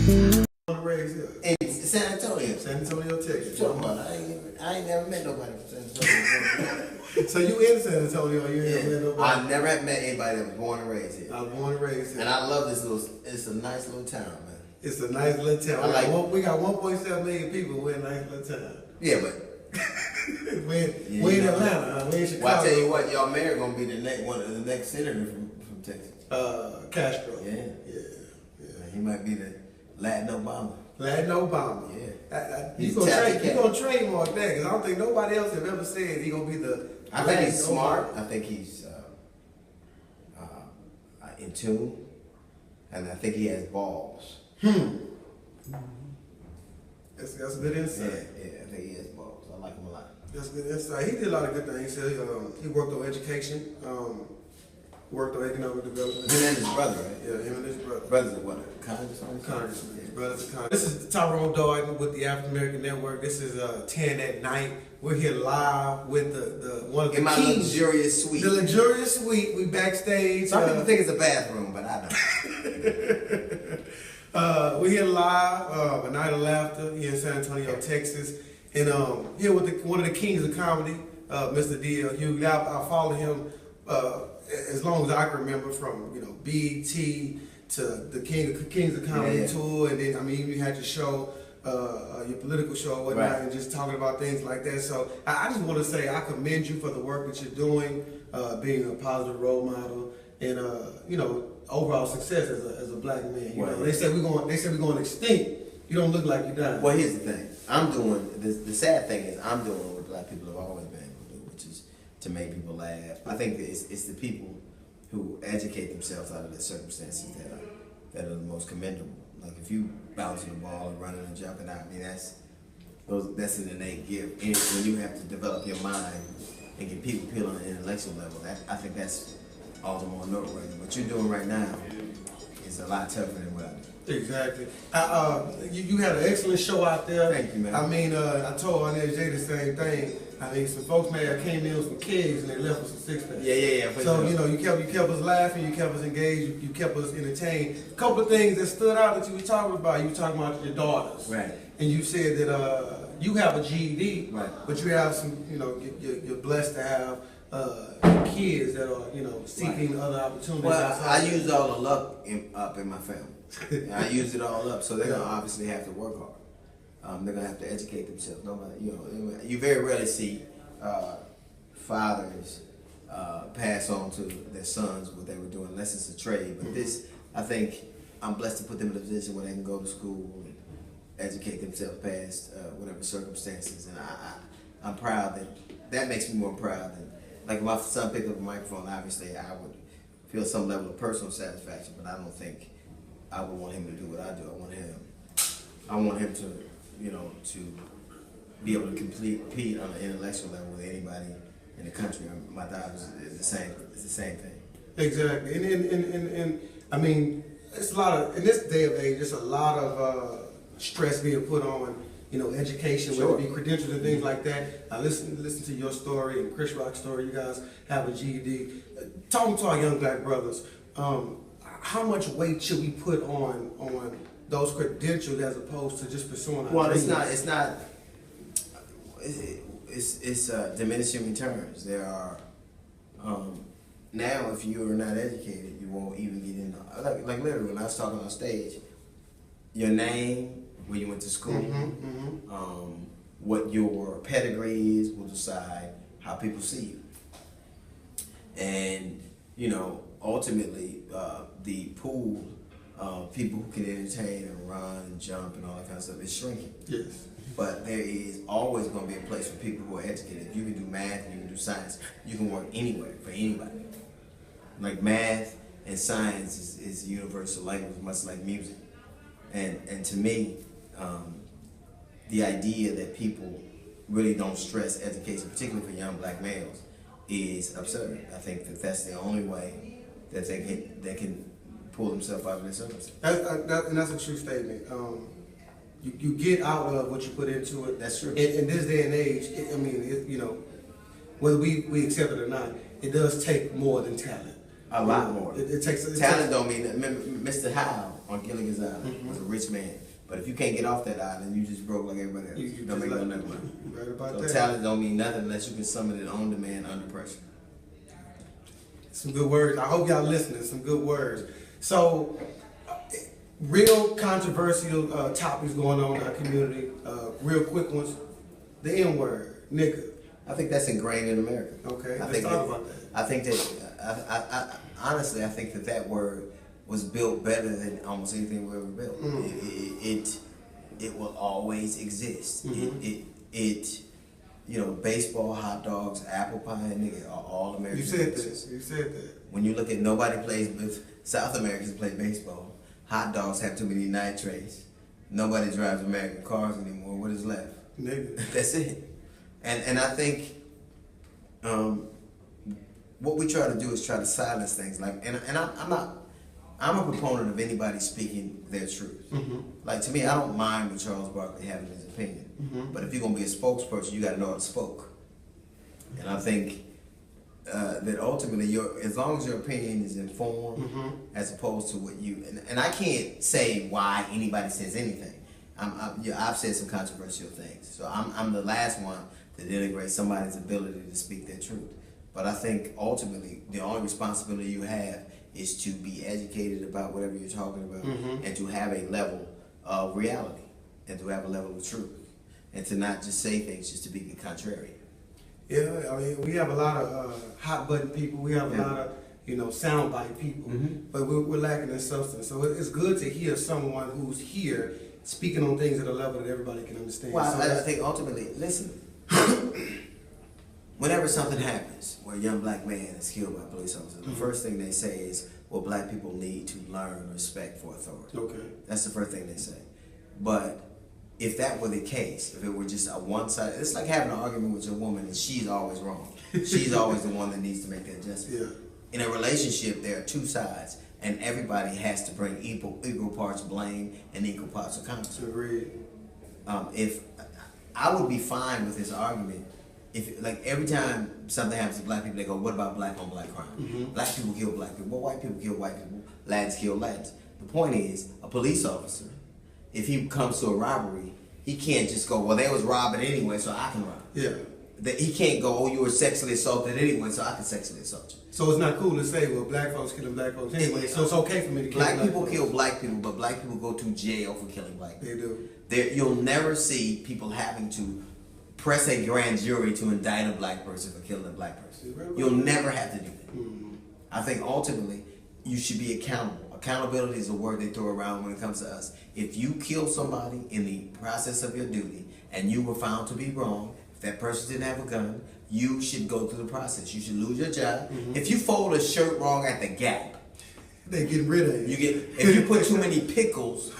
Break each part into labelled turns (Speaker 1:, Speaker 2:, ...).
Speaker 1: Born and raised here.
Speaker 2: In San Antonio.
Speaker 1: San Antonio, Texas.
Speaker 2: I ain't never met nobody from San Antonio.
Speaker 1: So you in San Antonio? You ain't met nobody?
Speaker 2: I never have met anybody that was born and raised here.
Speaker 1: I was born and raised here.
Speaker 2: And I love this little. It's a nice little town, man.
Speaker 1: It's a nice little town. We got 1.7 million people. We're in a nice little town.
Speaker 2: Yeah, but
Speaker 1: we in Atlanta. We in Chicago.
Speaker 2: Well, I tell you what, y'all mayor gonna be the next senator from Texas.
Speaker 1: Castro.
Speaker 2: Yeah. He might be the Latin Obama.
Speaker 1: Latin Obama.
Speaker 2: Yeah.
Speaker 1: He's gonna trademark that because I don't think nobody else have ever said he's gonna be the.
Speaker 2: I think he's smart. I think he's in tune, and I think he has balls.
Speaker 1: That's a good insight.
Speaker 2: Yeah, I think he has balls. I like him a lot.
Speaker 1: That's good insight. He did a lot of good things. He worked on education, worked on economic development.
Speaker 2: Him and his brother, right?
Speaker 1: Yeah, him and his brother.
Speaker 2: Brothers are what? Congressman?
Speaker 1: Congressman. His brother's a congressman. This is Tyrone Darden with the African American Network. This is 10 at night. We're here live with the one of the
Speaker 2: in my
Speaker 1: keys.
Speaker 2: luxurious suite.
Speaker 1: The luxurious suite. We backstage.
Speaker 2: Some people think it's a bathroom, but I don't.
Speaker 1: We're here live, a night of laughter here in San Antonio, Texas, and here with one of the kings of comedy, Mr. DL Hughley. I follow him as long as I can remember, from BET to the Kings of Comedy tour, and then you had your show, your political show, and whatnot, and just talking about things like that. So I just want to say I commend you for the work that you're doing, being a positive role model, and overall success as a black man. They said we're going extinct. You don't look like you died.
Speaker 2: Well, here's the thing. I'm doing the sad thing is I'm doing what black people have always been able to do, which is to make people laugh. I think that it's the people who educate themselves out of the circumstances that are the most commendable. Like if you bouncing the ball and running and jumping out, that's an innate gift. And when you have to develop your mind and get people appeal on an intellectual level, I think that's all the more noteworthy. What you're doing right now is a lot tougher than what I do.
Speaker 1: Exactly. You had an excellent show out there.
Speaker 2: Thank you, man.
Speaker 1: I told Arnett J the same thing. Some folks came in with some kegs and they left with some six-packs.
Speaker 2: Yeah.
Speaker 1: So you kept us laughing, you kept us engaged, you kept us entertained. A couple of things that stood out that you were talking about. You were talking about your daughters,
Speaker 2: right? And
Speaker 1: you said that you have a GED,
Speaker 2: right?
Speaker 1: But you have some, you're blessed to have kids that are, seeking other opportunities.
Speaker 2: Well, I used all the luck up in my family. I used it all up, so they're gonna obviously have to work hard. They're gonna have to educate themselves. You very rarely see fathers pass on to their sons what they were doing, unless it's a trade. But this, I think, I'm blessed to put them in a position where they can go to school and educate themselves past whatever circumstances. And I'm proud that makes me more proud than, like, if my son picked up a microphone. Obviously, I would feel some level of personal satisfaction, but I don't think I would want him to do what I do. I want him to, to be able to compete on an intellectual level with anybody in the country. My daughter is the same. It's the same thing.
Speaker 1: Exactly, and it's a lot of, in this day of age, there's a lot of stress being put on, education, whether it be credentials and things like that. I listen to your story and Chris Rock's story. You guys have a GED. Talking to our young black brothers, how much weight should we put on those credentials as opposed to just pursuing our dreams?
Speaker 2: It's diminishing returns. There are now, if you are not educated, you won't even get in. Like literally, when I was talking on stage, your name, where you went to school, what your pedigree is will decide how people see you. And ultimately, the pool of people who can entertain and run and jump and all that kind of stuff is shrinking.
Speaker 1: Yes.
Speaker 2: But there is always going to be a place for people who are educated. If you can do math and you can do science, you can work anywhere for anybody. Like math and science is universal language, much like music. And to me, the idea that people really don't stress education, particularly for young black males, is absurd. I think that that's the only way that they can pull themselves out of their circumstances.
Speaker 1: And that's a true statement. You get out of what you put into it.
Speaker 2: That's true.
Speaker 1: In this day and age, whether we accept it or not, it does take more than talent.
Speaker 2: A lot more.
Speaker 1: It takes
Speaker 2: talent. Don't mean that. Mr. Howe on Gilligan's Island was a rich man. But if you can't get off that island, you just broke like everybody else.
Speaker 1: You
Speaker 2: don't
Speaker 1: just
Speaker 2: make no
Speaker 1: like-
Speaker 2: money.
Speaker 1: You right about
Speaker 2: So
Speaker 1: that.
Speaker 2: talent don't mean nothing unless you can summon it on demand under pressure.
Speaker 1: Some good words. I hope y'all listening. Some good words. So, real controversial topics going on in our community. Real quick ones. The N word, nigga.
Speaker 2: I think that's ingrained in America.
Speaker 1: Okay,
Speaker 2: I
Speaker 1: let's
Speaker 2: think
Speaker 1: talk about that.
Speaker 2: I think that honestly, I think that word was built better than almost anything we ever built. It will always exist. Baseball, hot dogs, apple pie, nigga, are all American.
Speaker 1: You said
Speaker 2: businesses.
Speaker 1: this. You said that.
Speaker 2: When you look at nobody plays with South Americans play baseball. Hot dogs have too many nitrates. Nobody drives American cars anymore. What is left?
Speaker 1: Nigga.
Speaker 2: That's it. And I think what we try to do is try to silence things. I'm a proponent of anybody speaking their truth. Like, to me, I don't mind with Charles Barkley having his opinion. But if you're gonna be a spokesperson, you got to know how to spoke. And I think that ultimately, as long as your opinion is informed, as opposed to what you and I can't say why anybody says anything. I've said some controversial things, so I'm the last one to denigrate somebody's ability to speak their truth. But I think ultimately, the only responsibility you have is to be educated about whatever you're talking about, and to have a level of reality, and to have a level of truth, and to not just say things just to be contrary.
Speaker 1: Yeah, I mean, we have a lot of hot button people. We have a lot of, soundbite people, but we're lacking in substance. So it's good to hear someone who's here speaking on things at a level that everybody can understand.
Speaker 2: Well,
Speaker 1: So
Speaker 2: I think ultimately, listen, whenever something happens where a young black man is killed by a police officer, the first thing they say is, well, black people need to learn respect for authority.
Speaker 1: Okay.
Speaker 2: That's the first thing they say. But if that were the case, if it were just a one-sided, it's like having an argument with your woman and she's always wrong. She's always the one that needs to make the adjustment.
Speaker 1: Yeah.
Speaker 2: In a relationship, there are two sides, and everybody has to bring equal parts blame and equal parts of accountability.
Speaker 1: Agreed.
Speaker 2: If I would be fine with this argument, if like every time something happens to black people, they go, "What about black on black crime? Black people kill black people. Well, white people kill white people. Lads kill lads." The point is, a police officer, if he comes to a robbery, he can't just go, "Well, they was robbing anyway, so I can rob."
Speaker 1: Yeah.
Speaker 2: He can't go, "Oh, you were sexually assaulted anyway, so I can sexually assault you."
Speaker 1: So it's not cool to say, well, black folks killing black folks anyway, so it's okay for me to kill
Speaker 2: Black people
Speaker 1: folks.
Speaker 2: kill black people, but black people go to jail for killing black people.
Speaker 1: They do.
Speaker 2: You'll never see people having to press a grand jury to indict a black person for killing a black person. You'll never have to do that. I think ultimately you should be accountable. Accountability is a word they throw around when it comes to us. If you kill somebody in the process of your duty and you were found to be wrong, if that person didn't have a gun, you should go through the process. You should lose your job. If you fold a shirt wrong at the Gap,
Speaker 1: They getting rid of you.
Speaker 2: if you put too many pickles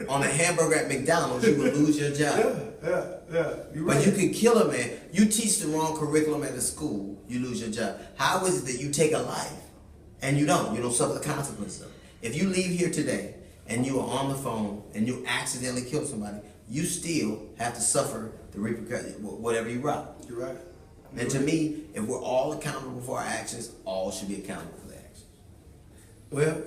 Speaker 2: on a hamburger at McDonald's, you will lose your job.
Speaker 1: Yeah. You're right.
Speaker 2: But you could kill a man. You teach the wrong curriculum at a school, you lose your job. How is it that you take a life and you don't suffer the consequences of it? If you leave here today and you are on the phone and you accidentally kill somebody, you still have to suffer the repercussions, whatever you rob.
Speaker 1: You're right.
Speaker 2: And to me, if we're all accountable for our actions, all should be accountable for their actions.
Speaker 1: Well,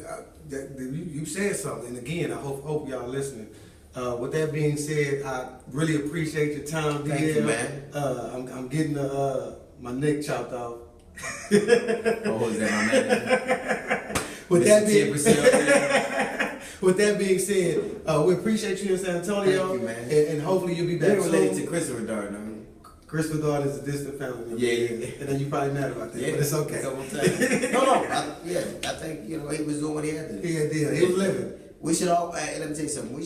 Speaker 1: you said something, and again, I hope y'all listening. With that being said, I really appreciate your time, DL.
Speaker 2: Thank you, man.
Speaker 1: I'm getting my neck chopped off.
Speaker 2: Oh, is that my man?
Speaker 1: With that being
Speaker 2: said,
Speaker 1: with that being said, we appreciate you in San Antonio.
Speaker 2: Thank you, man.
Speaker 1: And hopefully you'll be back
Speaker 2: They're related
Speaker 1: soon.
Speaker 2: to Christopher Darden, I mean.
Speaker 1: Christopher Darden is a distant family member.
Speaker 2: Yeah.
Speaker 1: And then you're probably mad about that,
Speaker 2: Yeah,
Speaker 1: but it's okay.
Speaker 2: I think he was doing what he had to do.
Speaker 1: He was living.
Speaker 2: We should all. Let me tell you something. We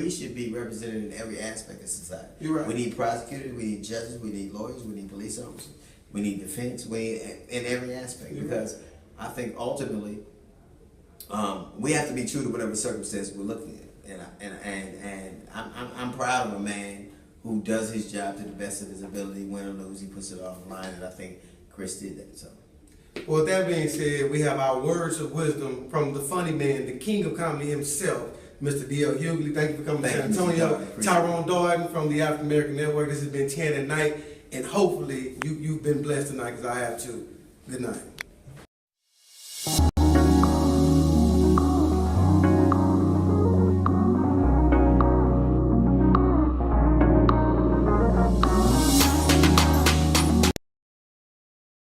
Speaker 2: should be represented in every aspect of society.
Speaker 1: You're right.
Speaker 2: We need prosecutors. We need judges. We need lawyers. We need police officers. We need defense. We need in every aspect because I think ultimately we have to be true to whatever circumstance we're looking at. And I'm proud of a man who does his job to the best of his ability. Win or lose, he puts it on the line, and I think Chris did that. So.
Speaker 1: Well, with that being said, we have our words of wisdom from the funny man, the king of comedy himself, Mr. DL Hughley. Thank you for coming to San Antonio. Tyrone Darden from the African American Network. This has been TAAN at Night, and hopefully you've been blessed tonight because I have too. Good night.